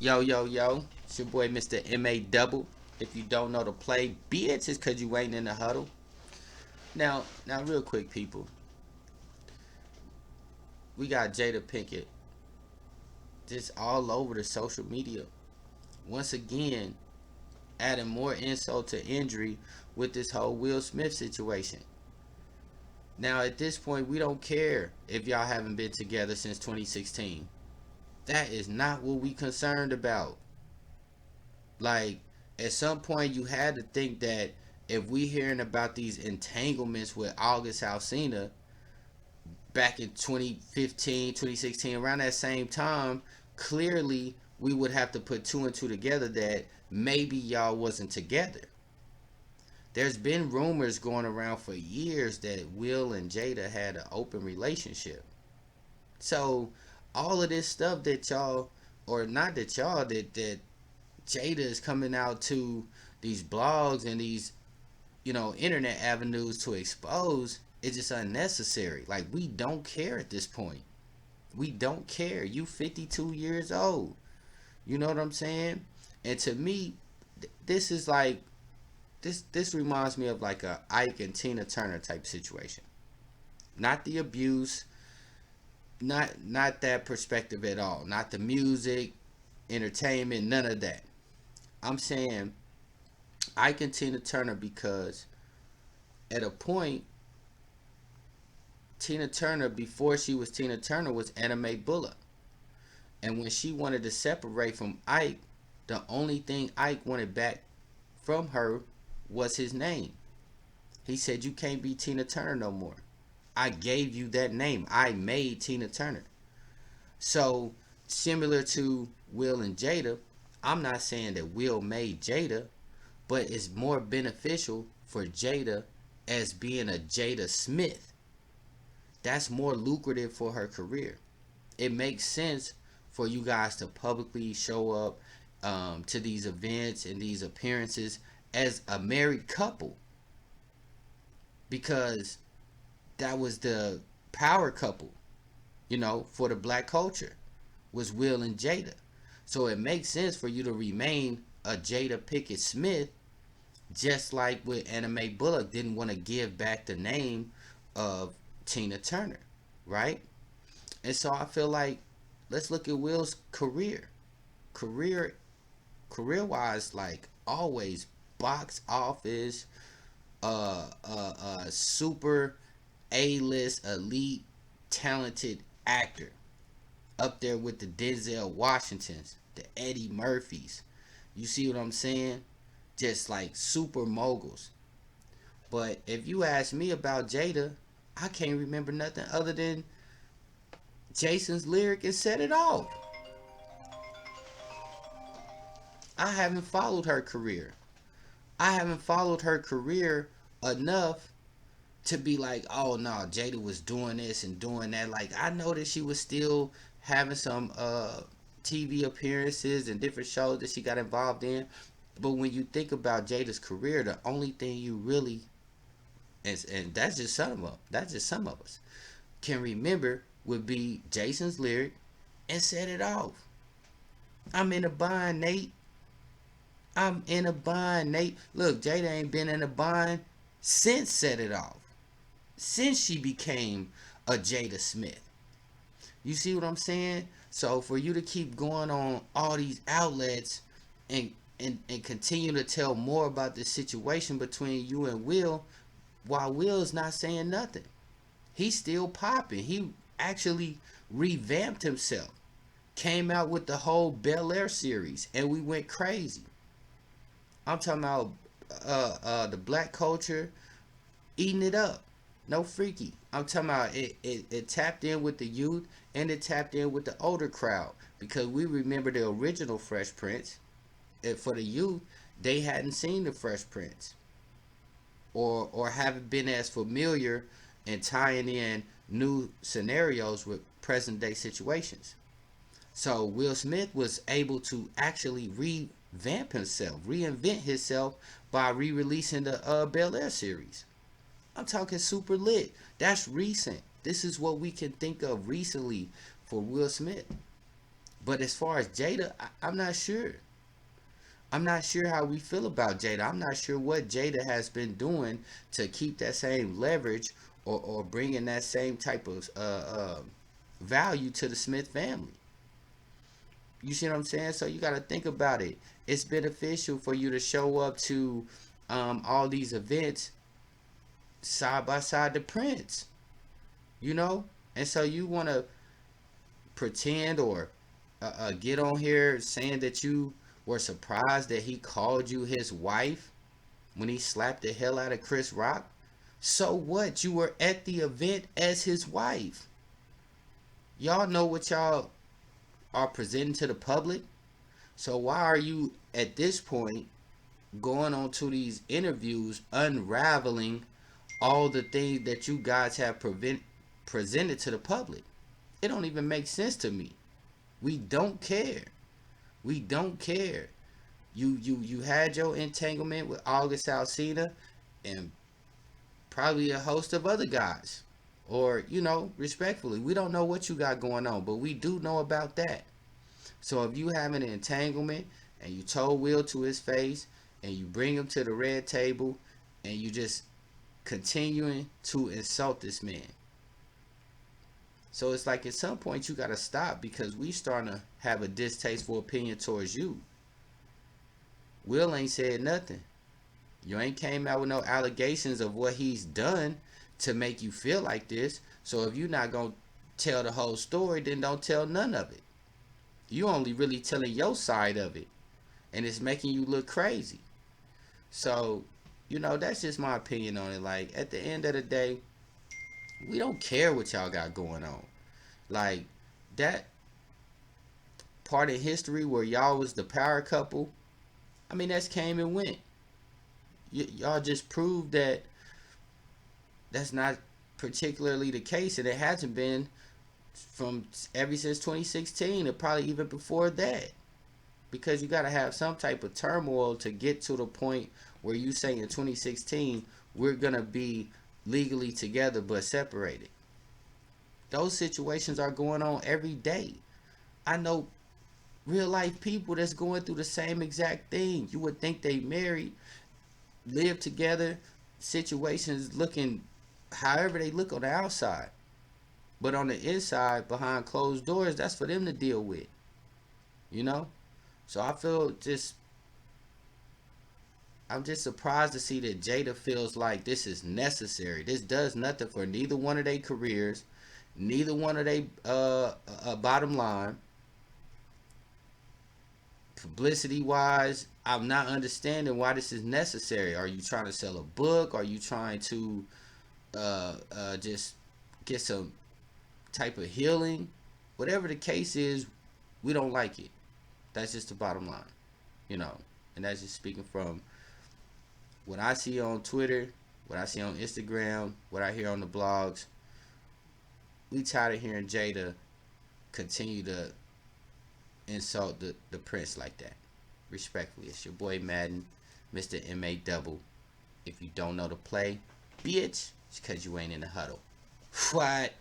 Yo, yo, yo. It's your boy, Mr. M.A. Double. If you don't know the play, bitch, it's because you ain't in the huddle. Now, real quick, people. We got Jada Pinkett just all over the social media. Once again, adding more insult to injury with this whole Will Smith situation. Now, at this point, we don't care if y'all haven't been together since 2016. That is not what we concerned about. Like, at some point you had to think that if we hearing about these entanglements with August Alsina back in 2015, 2016, around that same time, clearly we would have to put two and two together that maybe y'all wasn't together. There's been rumors going around for years that Will and Jada had an open relationship. So all of this stuff that y'all, or not that y'all, that Jada is coming out to these blogs and these, internet avenues to expose, is just unnecessary. Like, we don't care at this point. We don't care. You 52 years old. You know what I'm saying? And to me, this is like this reminds me of like a Ike and Tina Turner type situation. Not the abuse, not that perspective at all. Not the music, entertainment, none of that. I'm saying Ike and Tina Turner because at a point, Tina Turner, before she was Tina Turner, was Anime Bullock. And when she wanted to separate from Ike, the only thing Ike wanted back from her was his name. He said, "You can't be Tina Turner no more. I gave you that name. I made Tina Turner." So, similar to Will and Jada, I'm not saying that Will made Jada, but it's more beneficial for Jada as being a Jada Smith. That's more lucrative for her career. It makes sense for you guys to publicly show up to these events and these appearances as a married couple because that was the power couple, for the black culture was Will and Jada. So it makes sense for you to remain a Jada Pinkett Smith, just like with Anime Bullock didn't want to give back the name of Tina Turner, right? And so I feel like let's look at Will's career. Career career wise, like always box office, super A-list elite talented actor up there with the Denzel Washingtons, the Eddie Murphys. You see what I'm saying? Just like super moguls. But if you ask me about Jada, I can't remember nothing other than Jason's lyric and Set It Off. I haven't followed her career. I haven't followed her career enough to be like, oh no, Jada was doing this and doing that. Like, I know that she was still having some TV appearances and different shows that she got involved in. But when you think about Jada's career, the only thing you really, and that's just some of us can remember would be Jason's lyric and Set It Off. I'm in a bind, Nate. I'm in a bind, Nate. Look, Jada ain't been in a bind since Set It Off. Since she became a Jada Smith. You see what I'm saying? So for you to keep going on all these outlets and continue to tell more about the situation between you and Will, while Will's not saying nothing. He's still popping. He actually revamped himself. Came out with the whole Bel Air series and we went crazy. I'm talking about the black culture eating it up. No freaky. I'm talking about it tapped in with the youth and it tapped in with the older crowd because we remember the original Fresh Prince. And for the youth, they hadn't seen the Fresh Prince or haven't been as familiar in tying in new scenarios with present day situations. So Will Smith was able to actually revamp himself, reinvent himself by re-releasing the Bel Air series. I'm talking super lit. That's recent. This is what we can think of recently for Will Smith. But as far as Jada, I'm not sure. I'm not sure how we feel about Jada. I'm not sure what Jada has been doing to keep that same leverage, or bringing that same type of value to the Smith family. You see what I'm saying? So you got to think about it. It's beneficial for you to show up to all these events side by side the Prince, you know? And so you want to pretend, or get on here saying that you were surprised that he called you his wife when he slapped the hell out of Chris Rock. So what? You were at the event as his wife. Y'all know what y'all are presenting to the public. So why are you at this point going on to these interviews unraveling all the things that you guys have presented to the public? It don't even make sense to me. We don't care. We don't care. You had your entanglement with August Alsina and probably a host of other guys. Or, respectfully, we don't know what you got going on, but we do know about that. So if you have an entanglement and you told Will to his face and you bring him to the red table and you just continuing to insult this man. So it's like at some point you gotta stop, because we starting to have a distasteful opinion towards you. Will ain't said nothing. You ain't came out with no allegations of what he's done to make you feel like this. So if you're not gonna tell the whole story, then don't tell none of it. You only really telling your side of it, and it's making you look crazy. So, that's just my opinion on it. Like, at the end of the day, we don't care what y'all got going on. Like, that part of history where y'all was the power couple, I mean, that's came and went. Y'all just proved that that's not particularly the case, and it hasn't been from ever since 2016, or probably even before that. Because you got to have some type of turmoil to get to the point where you say in 2016 we're gonna be legally together but separated. Those situations are going on every day. I know real life people that's going through the same exact thing. You would think they married, live together, situations looking however they look on the outside, but on the inside, behind closed doors, that's for them to deal with. You know. So I'm just surprised to see that Jada feels like this is necessary. This does nothing for neither one of their careers, neither one of their bottom line. Publicity wise, I'm not understanding why this is necessary. Are you trying to sell a book? Are you trying to just get some type of healing? Whatever the case is, we don't like it. That's just the bottom line, you know. And that's just speaking from what I see on Twitter, what I see on Instagram, what I hear on the blogs. We tired of hearing Jada continue to insult the Prince like that. Respectfully, it's your boy Madden, Mr. MA Double. If you don't know the play, bitch, it's because you ain't in the huddle. What?